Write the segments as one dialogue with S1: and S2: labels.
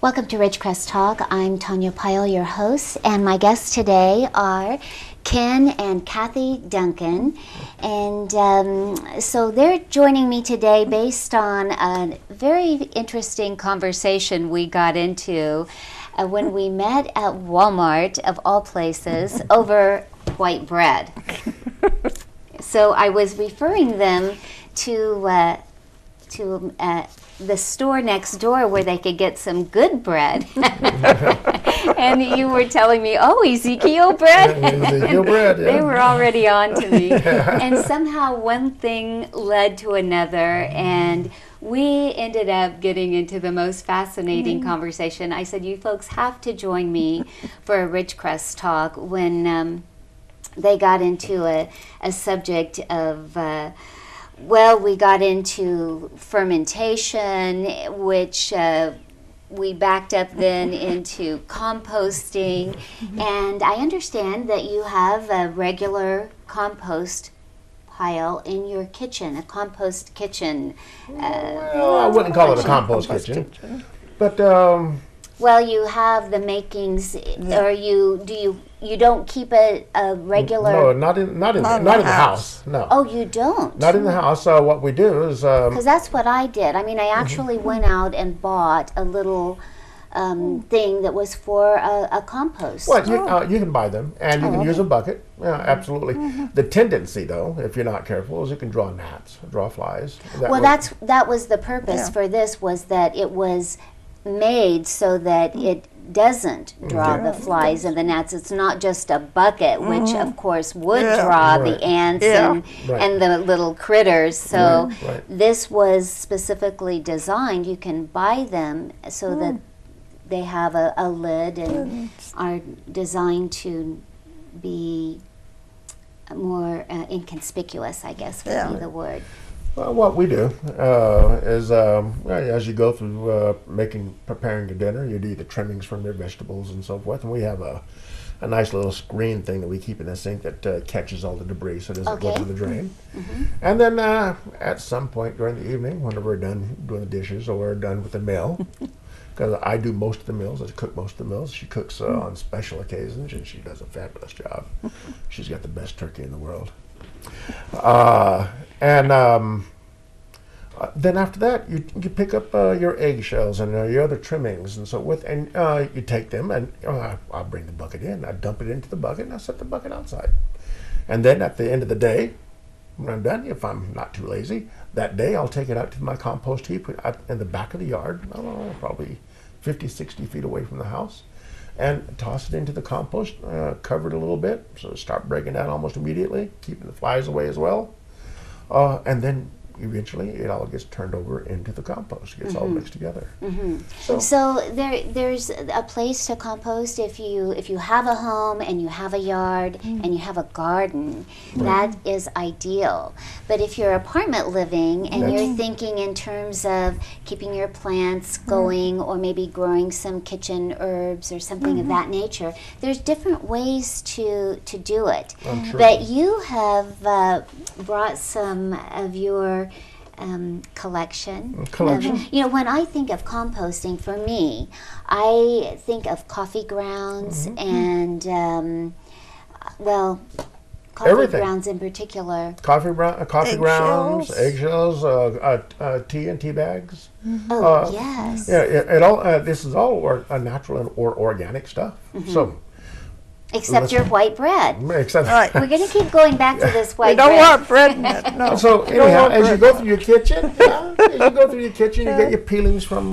S1: Welcome to Ridgecrest Talk. I'm Tonia, Pyle, your host, and my guests today are Ken and Cathy Duncan. And so they're joining me today based on a very interesting conversation we got into when we met at Walmart, of all places, over white bread. So I was referring them to the store next door where they could get some good bread. And you were telling me, oh, Ezekiel bread?
S2: Ezekiel bread, yeah.
S1: They were already on to me. And somehow one thing led to another, and we ended up getting into the most fascinating conversation. I said, you folks have to join me for a Ridgecrest Talk when they got into a subject of... well, we got into fermentation, which we backed up then into composting. And I understand that you have a regular compost pile in your kitchen, a compost kitchen.
S2: Well, I wouldn't call it a compost kitchen. But,
S1: well, you have the makings, or you don't keep a regular...
S2: No, not in the house. No.
S1: Oh, you don't?
S2: Not in the house. What we do is...
S1: Because that's what I did. I mean, I actually went out and bought a little thing that was for a compost.
S2: Well, you can buy them, and you can use a bucket. Yeah, absolutely. The tendency, though, if you're not careful, is you can draw gnats, draw flies.
S1: That was the purpose for this, was that it was made so that it doesn't draw the flies and the gnats. It's not just a bucket, which of course would draw the ants and the little critters. So this was specifically designed. You can buy them so that they have a lid and are designed to be more inconspicuous, I guess would be the word.
S2: Well, what we do is, as you go through preparing your dinner, you do the trimmings from your vegetables and so forth, and we have a nice little screen thing that we keep in the sink that catches all the debris so it doesn't go down the drain. And then at some point during the evening, whenever we're done doing the dishes or we're done with the meal, because I do most of the meals, I cook most of the meals. She cooks on special occasions, and she does a fabulous job. She's got the best turkey in the world. Then after that, you pick up your eggshells and your other trimmings and so forth, and you take them, and I'll bring the bucket in. I dump it into the bucket, and I set the bucket outside. And then at the end of the day, when I'm done, if I'm not too lazy, that day I'll take it out to my compost heap in the back of the yard, I don't know, probably 50, 60 feet away from the house, and toss it into the compost, cover it a little bit, so start breaking down almost immediately, keeping the flies away as well. And then eventually it all gets turned over into the compost. It gets all mixed together.
S1: So there's a place to compost if you have a home and you have a yard and you have a garden. That is ideal. But if you're apartment living and you're thinking in terms of keeping your plants going or maybe growing some kitchen herbs or something of that nature, there's different ways to do it. But you have brought some of your collection. When I think of composting, for me, I think of coffee grounds and, coffee grounds in particular.
S2: Coffee grounds, eggshells, tea and tea bags.
S1: Yes.
S2: Yeah, this is all natural or organic stuff. So.
S1: Except your white bread.
S2: Except
S1: we're going to keep going back to this white bread.
S3: You don't want bread in it, no.
S2: So anyhow, as you go through your kitchen, you get your peelings from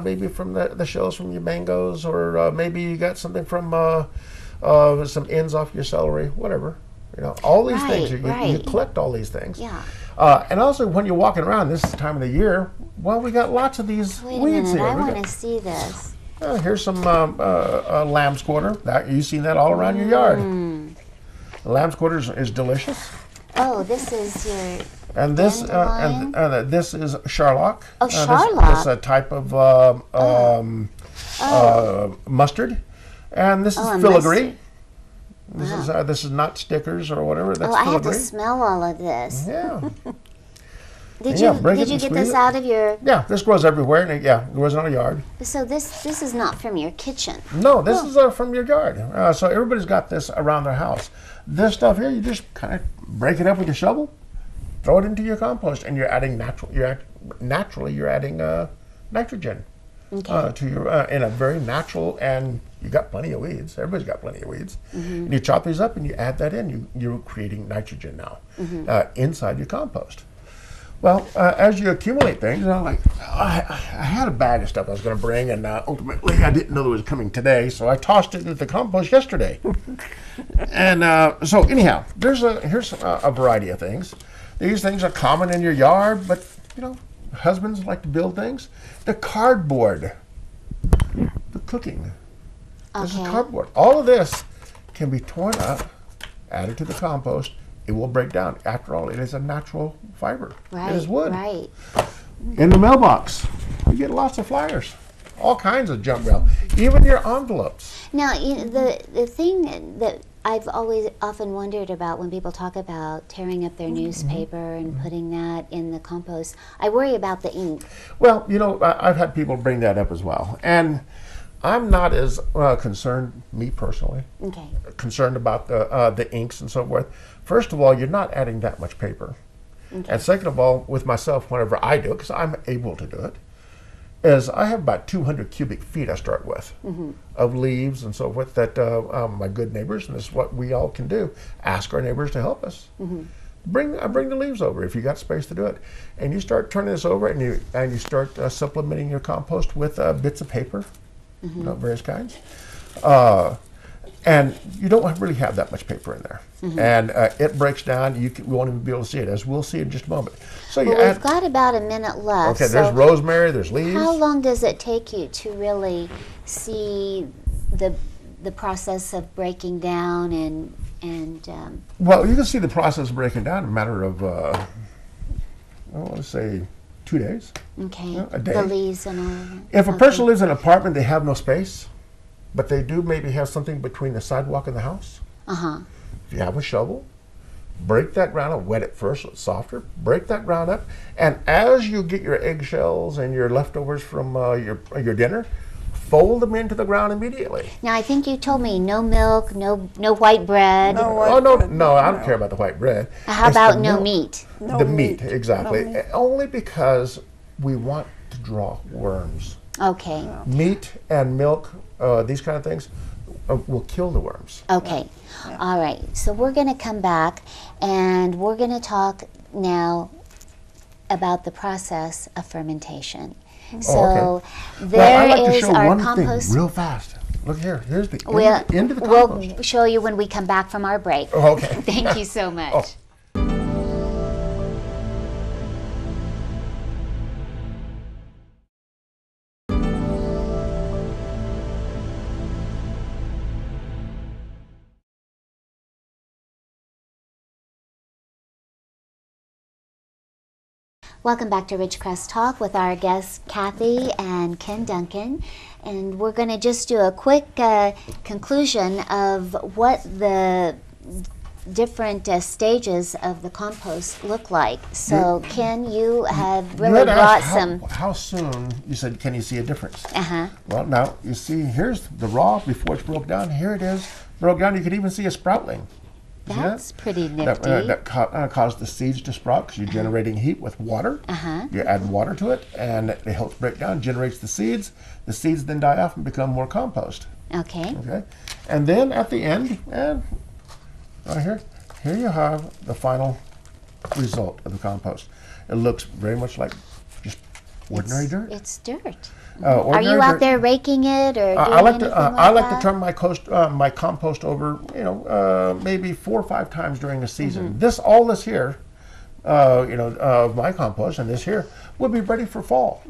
S2: maybe from the shells from your mangoes, or maybe you got something from some ends off your celery, whatever. All these things. You collect all these things.
S1: Yeah.
S2: And also, when you're walking around, this is the time of the year. Well, we got lots of these weeds here.
S1: I want to see this.
S2: Here's some lamb's quarter. You've seen that all around your yard. The lamb's quarter is delicious.
S1: Oh, this is your
S2: and this this is Charlock.
S1: Oh, Charlock.
S2: This is a type of mustard, and this is filigree. This is not stickers or whatever. That's
S1: I
S2: filigree.
S1: have to smell all of this.
S2: Yeah.
S1: Did
S2: Yeah,
S1: you
S2: break
S1: did
S2: it
S1: you
S2: and
S1: get
S2: squeeze
S1: this
S2: it.
S1: out of your?
S2: Yeah, this grows everywhere, and it grows in our yard.
S1: So this is not from your kitchen.
S2: No, this is from your yard. So everybody's got this around their house. This stuff here, you just kind of break it up with a shovel, throw it into your compost, and you're adding naturally you're adding nitrogen to your in a very natural, and you got plenty of weeds. Everybody's got plenty of weeds. And you chop these up and you add that in. You're creating nitrogen now inside your compost. Well, as you accumulate things, I had a bag of stuff I was going to bring, and ultimately I didn't know it was coming today, so I tossed it into the compost yesterday. And so anyhow, here's a variety of things. These things are common in your yard, but husbands like to build things. The cardboard, the cooking. This is cardboard. All of this can be torn up, added to the compost. It will break down. After all, it is a natural fiber.
S1: Right.
S2: It is wood.
S1: Right.
S2: In the mailbox, you get lots of flyers, all kinds of junk mail, even your envelopes.
S1: Now, the thing that I've often wondered about when people talk about tearing up their newspaper and putting that in the compost, I worry about the ink.
S2: Well, I've had people bring that up as well, and I'm not as concerned, me personally, concerned about the inks and so forth. First of all, you're not adding that much paper. And second of all, with myself, whenever I do it, because I'm able to do it, is I have about 200 cubic feet I start with of leaves and so forth that my good neighbors, and this is what we all can do, ask our neighbors to help us. I bring the leaves over if you got space to do it. And you start turning this over and you start supplementing your compost with bits of paper. Various kinds. And you don't really have that much paper in there. And it breaks down. We won't even be able to see it, as we'll see in just a moment. So
S1: we've got about a minute left.
S2: Okay, there's rosemary, there's leaves.
S1: How long does it take you to really see the process of breaking down and
S2: Well, you can see the process of breaking down in a matter of, let's say, 2 days.
S1: Okay.
S2: A day.
S1: The leaves and all of that.
S2: If a person lives in an apartment, they have no space, but they do maybe have something between the sidewalk and the house. If you have a shovel, break that ground up, wet it first so it's softer, break that ground up, and as you get your eggshells and your leftovers from your dinner, fold them into the ground immediately.
S1: Now, I think you told me no milk, no white bread.
S2: No, I don't care about the white bread.
S1: How about no meat?
S2: The meat, exactly. No meat. Only because we want to draw worms.
S1: Okay.
S2: Meat and milk, these kind of things, will kill the worms.
S1: Okay. Yeah. All right. So we're going to come back and we're going to talk now about the process of fermentation. So there is our compost.
S2: Thing real fast. Look here. Here's the end of the compost.
S1: We'll show you when we come back from our break.
S2: Oh, okay.
S1: Thank you so much. Welcome back to Ridgecrest Talk with our guests Cathy and Ken Duncan, and we're going to just do a quick conclusion of what the different stages of the compost look like. So Ken, you have really brought some...
S2: How soon, you said, can you see a difference? Well, now, you see, here's the raw before it's broke down. Here it is, broke down. You can even see a sproutling.
S1: That's pretty nifty.
S2: That caused the seeds to sprout because you're generating heat with water. You add water to it, and it helps break down, generates the seeds. The seeds then die off and become more compost.
S1: Okay.
S2: And then at the end, and right here you have the final result of the compost. It looks very much like just ordinary dirt.
S1: It's dirt. Are you out there raking it or doing anything
S2: I like to turn my compost over, maybe 4 or 5 times during the season. All this here, of my compost and this here would be ready for fall.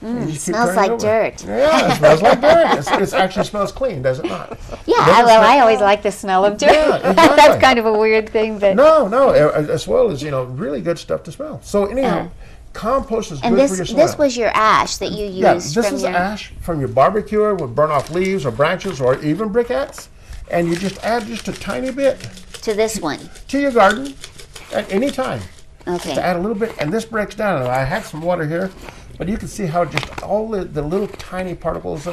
S1: It smells like dirt.
S2: Yeah, it smells like dirt. It actually smells clean, does it not?
S1: Yeah, I always like the smell of dirt.
S2: Yeah, exactly.
S1: That's kind of a weird thing, but
S2: no, as well as really good stuff to smell. So anyhow. Compost is good for your soil.
S1: This was your ash that you used.
S2: Yeah, this is ash from your barbecue with burn off leaves or branches or even briquettes, and you just add just a tiny bit
S1: to this one
S2: to your garden at any time.
S1: Okay.
S2: Just add a little bit, and this breaks down. And I had some water here, but you can see how just all the little tiny particles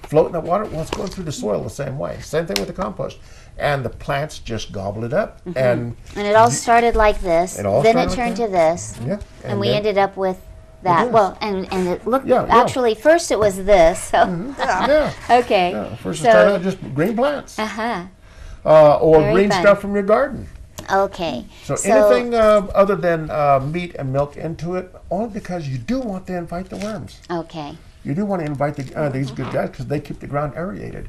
S2: float in the water. Well, it's going through the soil the same way. Same thing with the compost. And the plants just gobble it up. And
S1: it all started like this. Then it turned to this.
S2: Yeah.
S1: And we ended up with that. Well, and it looked,
S2: Yeah.
S1: actually, first it was this. So.
S2: Yeah.
S1: Okay.
S2: Yeah. First it started out just green plants.
S1: Uh-huh.
S2: Or
S1: Very
S2: green
S1: fun.
S2: stuff from your garden.
S1: Okay.
S2: So anything other than meat and milk into it, only because you do want to invite the worms.
S1: Okay.
S2: You do want to invite these good guys because they keep the ground aerated.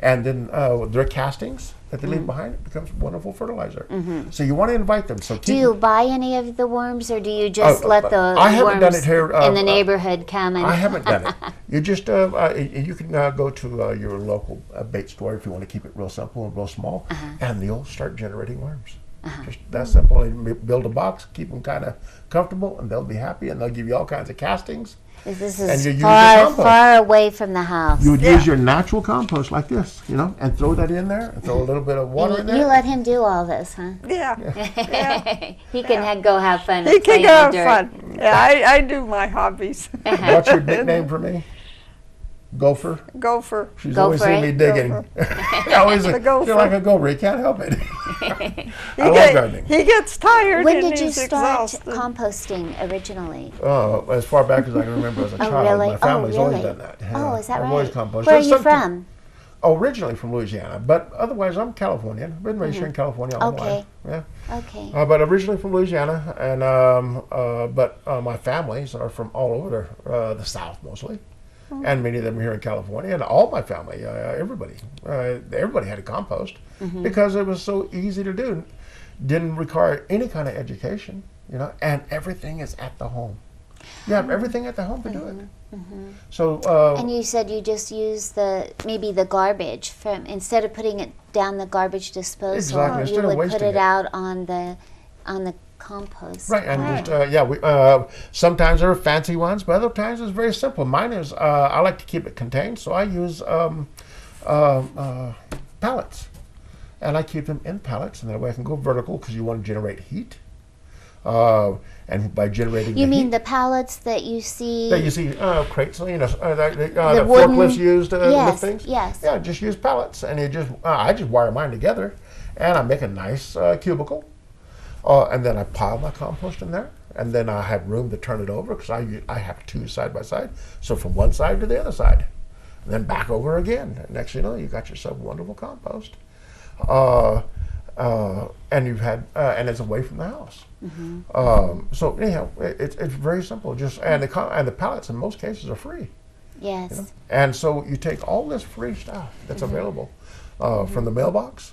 S2: And then their castings that they leave behind, it becomes wonderful fertilizer. So you want to invite them. So
S1: Do you buy any of the worms, or do you just let the
S2: I haven't done
S1: worms
S2: it here,
S1: in the neighborhood come and...
S2: I haven't done it. You just, you can go to your local bait store if you want to keep it real simple and real small, and they'll start generating worms. Just that simple. You build a box, keep them kind of comfortable, and they'll be happy, and they'll give you all kinds of castings.
S1: This
S2: And you
S1: is
S2: use
S1: far away from the house.
S2: You would use your natural compost like this, and throw that in there, and throw a little bit of water in there.
S1: You let him do all this, huh?
S3: Yeah.
S1: He can go have fun.
S3: He can
S1: play
S3: go
S1: in the
S3: have
S1: dirt.
S3: fun. Yeah, I do my hobbies.
S2: What's your nickname for me? Gopher.
S3: Gopher.
S2: She's
S1: Go
S2: always
S1: for
S2: seen
S1: it.
S2: me digging. I always feel
S3: gopher.
S2: like a gopher. You can't help it. I love gardening.
S3: He gets tired
S1: When
S3: and
S1: did you
S3: he's
S1: start
S3: exhausted.
S1: composting originally?
S2: As far back as I can remember as a child,
S1: really?
S2: my family's
S1: Oh,
S2: always
S1: really?
S2: done that.
S1: Oh, is that
S2: I've always
S1: right?
S2: composted.
S1: Where are you
S2: Something-
S1: from?
S2: Originally from Louisiana, but otherwise I'm Californian. I've been raised here in California all my life. Yeah.
S1: Okay.
S2: But originally from Louisiana, and but my families are from all over the South mostly, and many of them are here in California. And all my family, everybody had a compost because it was so easy to do. Didn't require any kind of education, and everything is at the home. You have everything at the home to do it. So.
S1: And you said you just use maybe the garbage from, instead of putting it down the garbage disposal,
S2: Exactly, instead
S1: you
S2: of
S1: would put
S2: wasting
S1: it
S2: it.
S1: out on the compost.
S2: Right, and just sometimes there are fancy ones, but other times it's very simple. Mine is I like to keep it contained, so I use pallets, and I keep them in pallets, and that way I can go vertical because you want to generate heat, and by generating
S1: You
S2: the
S1: mean
S2: heat,
S1: the pallets that you see?
S2: that you see crates, the
S1: wooden-
S2: forklifts used to lift
S1: Yes,
S2: things.
S1: yes.
S2: Yeah, just use pallets, and I just wire mine together, and I make a nice cubicle. And then I pile my compost in there, and then I have room to turn it over because I have two side by side. So from one side to the other side, and then back over again. And next thing you know, you got yourself wonderful compost, and you've had and it's away from the house. So anyhow, it's very simple. Just and the pallets in most cases are free.
S1: Yes.
S2: And so you take all this free stuff that's available from the mailbox,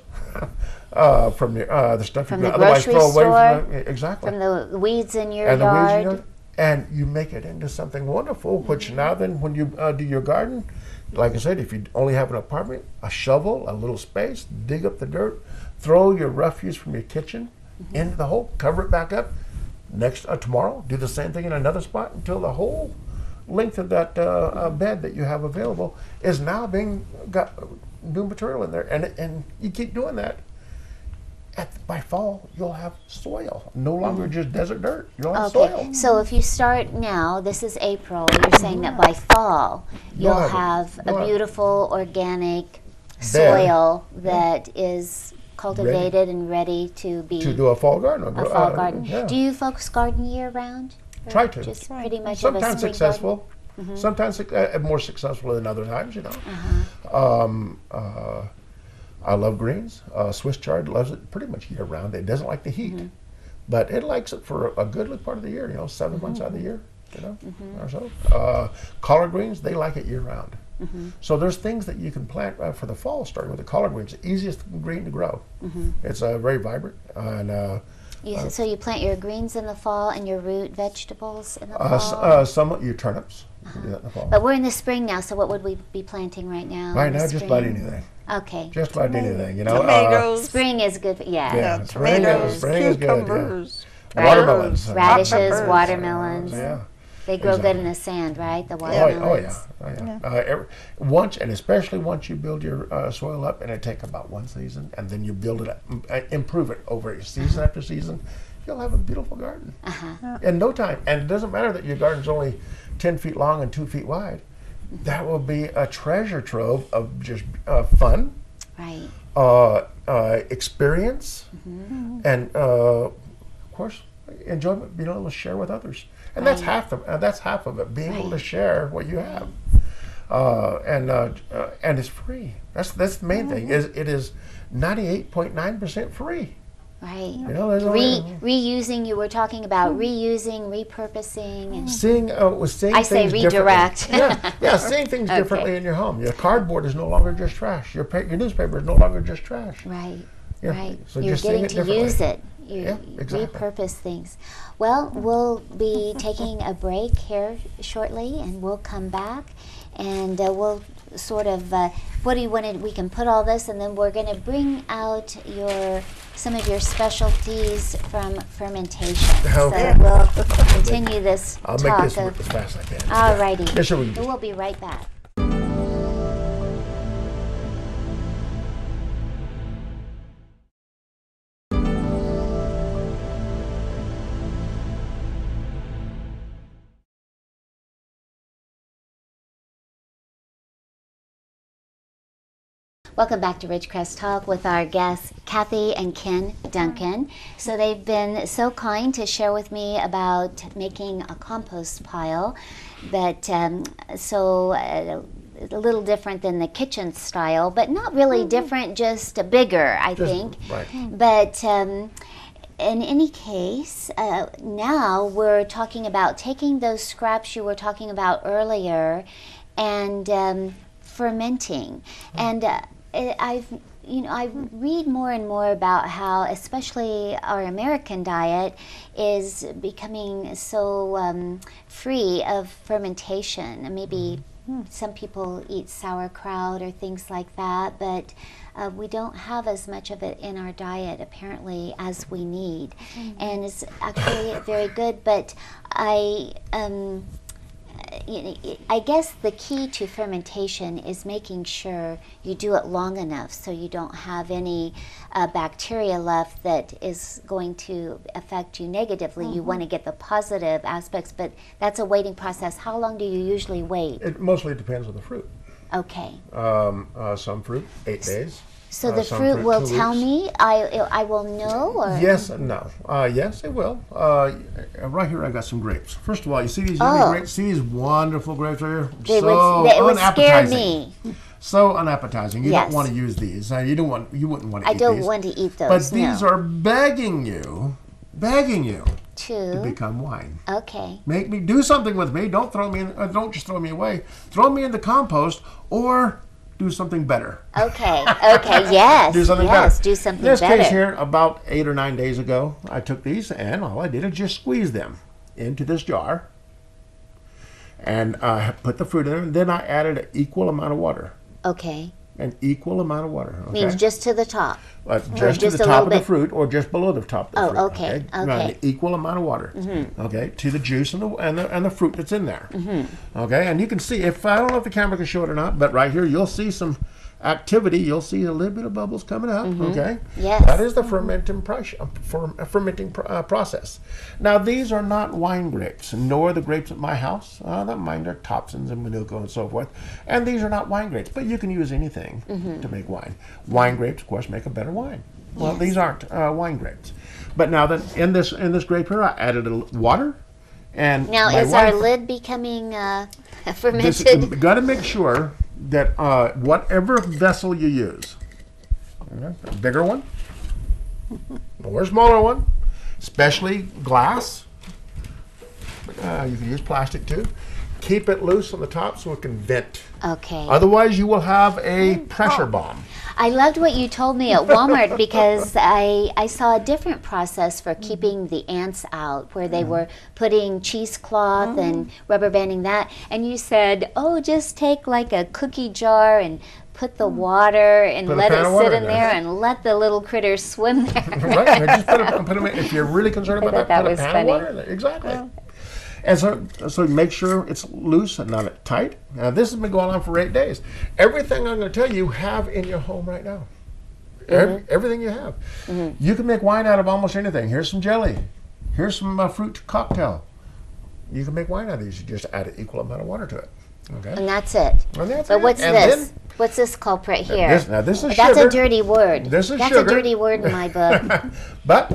S2: from the stuff
S1: From
S2: you
S1: the
S2: can otherwise
S1: grocery
S2: throw away
S1: store,
S2: exactly.
S1: From the weeds in your
S2: And the weeds,
S1: yard.
S2: and you make it into something wonderful, which now then when you do your garden, like I said, if you only have an apartment, a shovel, a little space, dig up the dirt, throw your refuse from your kitchen into the hole, cover it back up. Tomorrow, do the same thing in another spot until the whole length of that bed that you have available is now got new material in there, and you keep doing that. By fall, you'll have soil, no longer just desert dirt. You'll have soil.
S1: So if you start now, this is April, you're saying that by fall, you'll have a beautiful organic soil that is cultivated and ready to be
S2: to do a fall garden.
S1: a fall garden.
S2: Yeah.
S1: Do you folks garden year round? Or
S2: Try to.
S1: Just pretty much of a
S2: Sometimes
S1: spring
S2: successful, sometimes more successful than other times, I love greens. Swiss chard loves it pretty much year round. It doesn't like the heat, but it likes it for a good part of the year, 7 months out of the year, or so. Collard greens, they like it year round. So there's things that you can plant for the fall, starting with the collard greens, the easiest green to grow. It's very vibrant. And
S1: so you plant your greens in the fall and your root vegetables in the fall?
S2: some your turnips. You can do that in the fall.
S1: But we're in the spring now, so what would we be planting right now?
S2: Right
S1: in the
S2: now, just
S1: spring?
S2: about anything.
S1: Okay.
S2: Just about anything,
S3: Tomatoes.
S1: Spring is good.
S2: Yeah,
S3: tomatoes,
S2: spring is good, yeah.
S3: cucumbers,
S2: Watermelons.
S1: Radishes,
S3: peppers.
S1: watermelons.
S2: Yeah.
S1: They grow
S2: Exactly.
S1: good in the sand, right? The
S2: Oh,
S1: watermelons.
S2: yeah. Once, and especially once you build your soil up, and it takes about one season, and then you build it up, improve it over season after season, you'll have a beautiful garden in no time. And it doesn't matter that your garden's only 10 feet long and 2 feet wide. That will be a treasure trove of just fun, experience, and of course, enjoyment. Being able to share with others, and that's half of it. Being able to share what you have, and it's free. That's the main thing. It is 98.9% free.
S1: Right.
S2: You know,
S1: reusing. You were talking about reusing, repurposing, and
S2: seeing
S1: I say redirect.
S2: Seeing things differently in your home. Your cardboard is no longer just trash. Your newspaper is no longer just trash.
S1: Right.
S2: Yeah.
S1: Right.
S2: So
S1: You're
S2: just seeing
S1: getting
S2: it
S1: to use it.
S2: Exactly.
S1: Repurpose things. Well, we'll be taking a break here shortly, and we'll come back, and we'll sort of what do you want to, we can put all this, and then we're going to bring out some of your specialties from fermentation.
S2: Okay.
S1: So we'll continue this
S2: I'll
S1: talk.
S2: make this work as fast as I can.
S1: All righty.
S2: Yes, sir, we do.
S1: We'll be right back. Welcome back to Ridgecrest Talk with our guests, Cathy and Ken Duncan. So they've been so kind to share with me about making a compost pile, but a little different than the kitchen style, but not really different, just bigger, I think.
S2: Right.
S1: But in any case, now we're talking about taking those scraps you were talking about earlier and fermenting. And I read more and more about how, especially our American diet, is becoming so free of fermentation. Maybe some people eat sauerkraut or things like that, but we don't have as much of it in our diet apparently as we need. And it's actually very good, but I guess the key to fermentation is making sure you do it long enough so you don't have any bacteria left that is going to affect you negatively. You want to get the positive aspects, but that's a waiting process. How long do you usually wait?
S2: It mostly depends on the fruit.
S1: Okay.
S2: Some fruit, 8 days.
S1: So the
S2: some
S1: fruit will
S2: 2
S1: tell
S2: weeks.
S1: me? I will know? Or?
S2: Yes and no. Yes, it will. Right here I got some grapes. First of all, you see these yummy grapes? See these wonderful grapes right here?
S1: It would scare
S2: unappetizing.
S1: me.
S2: So unappetizing. You
S1: Yes.
S2: don't want to use these. You wouldn't want to eat these.
S1: I don't want to eat those.
S2: But these
S1: no.
S2: are begging you to
S1: to
S2: become wine.
S1: Okay.
S2: Make me do something with me. Don't throw me in, don't just throw me away. Throw me in the compost or do something better.
S1: Okay. Okay. Yes.
S2: Do something
S1: yes.
S2: better.
S1: Do something
S2: In this
S1: better.
S2: case here, about 8 or 9 days ago, I took these and all I did is just squeeze them into this jar and put the fruit in there. And then I added an equal amount of water.
S1: Okay.
S2: An equal amount of water. Okay?
S1: Means just to the top.
S2: Just to
S1: just
S2: the
S1: a
S2: top
S1: little
S2: of the
S1: bit.
S2: fruit, or just below the top of the fruit.
S1: Okay.
S2: Right, an equal amount of water. Okay, to the juice and the fruit that's in there. Okay, and you can see, if I don't know if the camera can show it or not, but right here you'll see some activity. You'll see a little bit of bubbles coming up. Okay,
S1: Yes.
S2: that is the fermenting process. Now these are not wine grapes, nor the grapes at my house. Mine are Thompsons and Manuka and so forth. And these are not wine grapes, but you can use anything to make wine. Wine grapes, of course, make a better wine. Well,
S1: Yes.
S2: these aren't wine grapes. But now then, in this grape here, I added a little water. And
S1: Now,
S2: my
S1: is our
S2: wife-
S1: lid becoming
S2: this,
S1: fermented?
S2: you got to make sure that whatever vessel you use, a bigger one or a smaller one, especially glass, you can use plastic too, keep it loose on the top so it can vent.
S1: Okay.
S2: Otherwise, you will have a pressure bomb.
S1: I loved what you told me at Walmart because I saw a different process for keeping the ants out, where they were putting cheesecloth and rubber banding that. And you said, oh, just take like a cookie jar and put the water and
S2: Put a
S1: let
S2: pan
S1: it
S2: of water
S1: sit
S2: in
S1: in
S2: there.
S1: there and let the little critters swim there.
S2: Right? And just put them in. If you're really concerned about
S1: thought
S2: that,
S1: that
S2: put
S1: was
S2: a pan
S1: funny.
S2: of water in there. Exactly. And so make sure it's loose and not tight. Now this has been going on for 8 days. Everything I'm going to tell you have in your home right now. everything you have. You can make wine out of almost anything. Here's some jelly. Here's some fruit cocktail. You can make wine out of these. You just add an equal amount of water to it. Okay.
S1: And that's it.
S2: And that's
S1: But
S2: it.
S1: what's
S2: And
S1: this?
S2: then-
S1: What's this culprit here?
S2: This is
S1: That's
S2: sugar.
S1: a dirty word.
S2: This is
S1: That's
S2: sugar.
S1: a dirty word in my book.
S2: But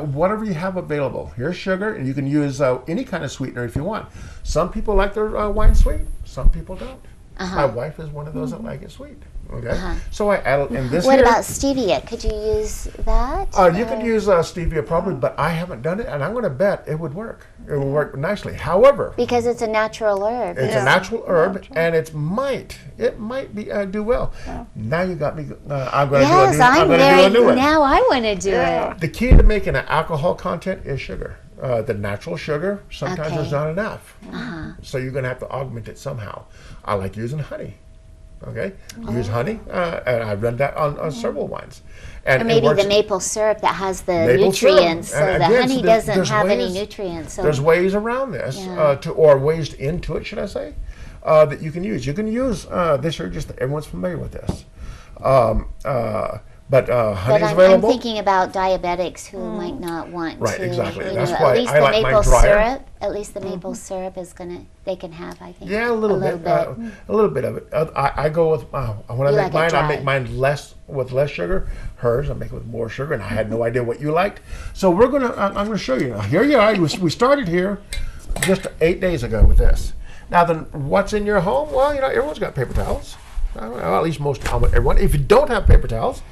S2: whatever you have available. Here's sugar, and you can use any kind of sweetener if you want. Some people like their wine sweet. Some people don't. My wife is one of those that like it sweet. Okay. So I add in this.
S1: What
S2: here,
S1: about stevia? Could you use that?
S2: You could use stevia probably, but I haven't done it, and I'm going to bet it would work. It would work nicely. However,
S1: Because it's a natural herb.
S2: it's a natural herb, and it might be do well. Now you got me. I'm going to
S1: Yes,
S2: do a new one.
S1: now I want to do it.
S2: The key to making an alcohol content is sugar. The natural sugar, sometimes
S1: Okay.
S2: there's not enough. So you're going to have to augment it somehow. I like using honey. Okay? Use honey, and I've done that on several wines. And
S1: Or
S2: it
S1: maybe
S2: works-
S1: the maple syrup that has the
S2: Maple syrup.
S1: nutrients, so
S2: And
S1: the
S2: again,
S1: honey
S2: so
S1: doesn't
S2: there's
S1: have any
S2: ways-
S1: nutrients. So
S2: There's ways around this,
S1: Yeah.
S2: or ways into it, should I say, that you can use. You can use this here, just everyone's familiar with this. But
S1: But
S2: honey's
S1: I'm
S2: available.
S1: thinking about diabetics who might not want
S2: Right,
S1: to.
S2: exactly.
S1: You
S2: That's
S1: know,
S2: why
S1: at least
S2: I
S1: the
S2: like mine
S1: maple
S2: drier.
S1: syrup. At least the maple syrup is they can have. I think.
S2: Yeah, a little bit. A little bit of it. I go with when I
S1: You
S2: make
S1: like it
S2: mine. I
S1: dry.
S2: make mine with less sugar. Hers, I make it with more sugar, and I had no idea what you liked. So we're gonna. I'm gonna show you now. Here you are. We started here just 8 days ago with this. Now then, what's in your home? Well, everyone's got paper towels. Well, at least everyone. If you don't have paper towels,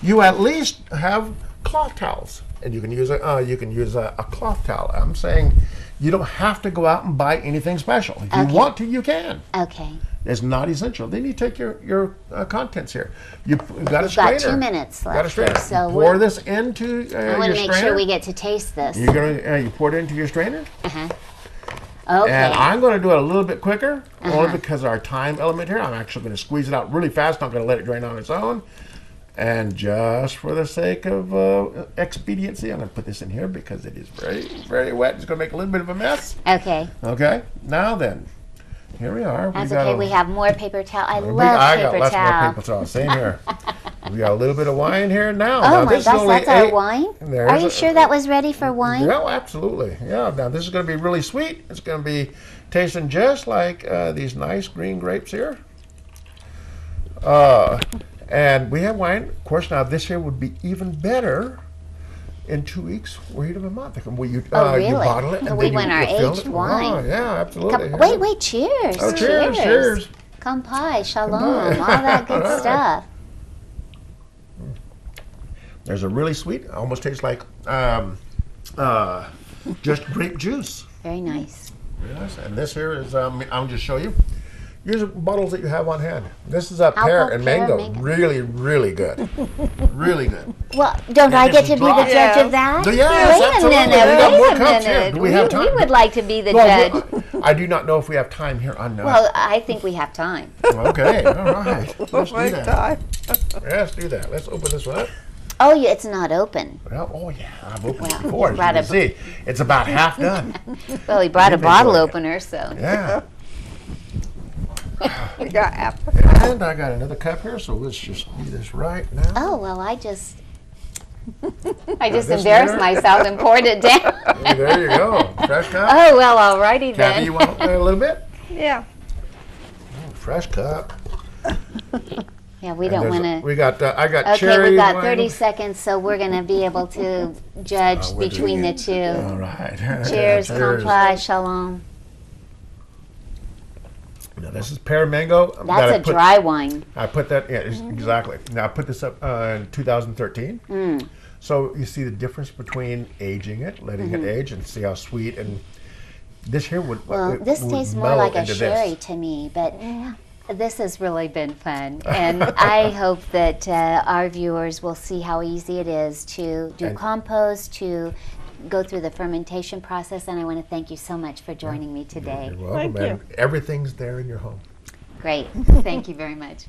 S2: you at least have cloth towels, and you can use a cloth towel. I'm saying you don't have to go out and buy anything special. If you want to, you can.
S1: Okay.
S2: It's not essential. Then you take your contents here. You've got a
S1: We've
S2: strainer.
S1: got 2 minutes
S2: Got a
S1: left.
S2: strainer.
S1: So
S2: Pour this into your strainer.
S1: I want to make sure we get to taste this.
S2: You're gonna you pour it into your strainer.
S1: Okay.
S2: And I'm going to do it a little bit quicker, only because of our time element here. I'm actually going to squeeze it out really fast. Not going to let it drain on its own. And just for the sake of expediency, I'm going to put this in here because it is very, very wet. It's going to make a little bit of a mess.
S1: Okay.
S2: Okay. Now then, here we are.
S1: That's okay. We have more paper towel. I love
S2: I
S1: paper
S2: got lots
S1: towel.
S2: more paper towels. Same here. We got a little bit of wine here now.
S1: Oh
S2: Now,
S1: my
S2: this is
S1: gosh,
S2: only
S1: that's our
S2: 8
S1: wine?
S2: There's
S1: Are you sure that was ready for wine?
S2: No, absolutely. Yeah. Now this is going to be really sweet. It's going to be tasting just like these nice green grapes here. And we have wine. Of course, now this here would be even better in 2 weeks or even a month. You
S1: really?
S2: bottle it.
S1: So
S2: And
S1: we
S2: then
S1: want our
S2: you fill
S1: aged
S2: it.
S1: wine.
S2: Oh, yeah, absolutely.
S1: Wait, cheers.
S2: Oh, cheers.
S1: Come pie, shalom, all that good stuff.
S2: There's a really sweet, almost tastes like just grape juice.
S1: Very nice.
S2: Very nice. And this here is, I'll just show you. Use bottles that you have on hand. This is a pear and mango. Really, really good. Really good.
S1: Well, don't I get to be the
S2: dry.
S1: judge
S3: Yeah.
S1: of that?
S2: Yes,
S1: Wait a
S2: absolutely.
S1: minute.
S2: We got more
S1: Wait a
S2: cups here.
S1: minute.
S2: Do we have time?
S1: We would like to be the
S2: Well,
S1: judge.
S2: I do not know if we have time here on
S1: Well, I think we have time.
S2: Okay, all right. Let's do
S3: One
S2: that.
S3: time.
S2: Let's do that. Let's open this one up.
S1: Oh, yeah, it's not open.
S2: Well, oh yeah, I've opened
S1: Well,
S2: it before. As you
S1: brought
S2: can
S1: a-
S2: see, it's about half done.
S1: Well, he brought a
S2: You've
S1: bottle
S2: enjoyed it.
S1: opener, so.
S2: Yeah.
S3: We got apple.
S2: And I got another cup here, so let's just do this right now.
S1: Oh, well, I just
S2: this
S1: embarrassed
S2: there?
S1: myself and poured it down.
S2: There you go. Fresh cup.
S1: Oh, well, alrighty
S2: Cathy,
S1: then.
S2: you want a little bit?
S3: Yeah.
S2: Fresh cup.
S1: Yeah, we
S2: And
S1: don't
S2: there's
S1: want to.
S2: We got. I got
S1: Okay,
S2: cherry
S1: we've got
S2: wine.
S1: 30 seconds, so we're going to be able to judge
S2: Oh, we're
S1: between
S2: doing
S1: the
S2: it.
S1: two.
S2: All right.
S1: Cheers, kampai, shalom.
S2: Now this is pear mango.
S1: That's a dry wine.
S2: I put that. Yeah, exactly. Now I put this up in 2013. So you see the difference between aging it, letting it age, and see how sweet and this here would.
S1: Well,
S2: it
S1: this
S2: would
S1: tastes more
S2: mellow
S1: like a
S2: into
S1: sherry
S2: this.
S1: to me, but this has really been fun. And I hope that our viewers will see how easy it is to do
S2: And-
S1: compost, to go through the fermentation process. And I want to thank you so much for joining me today.
S2: You're welcome,
S3: Thank
S2: and everything's there in your home.
S1: Great. Thank you very much.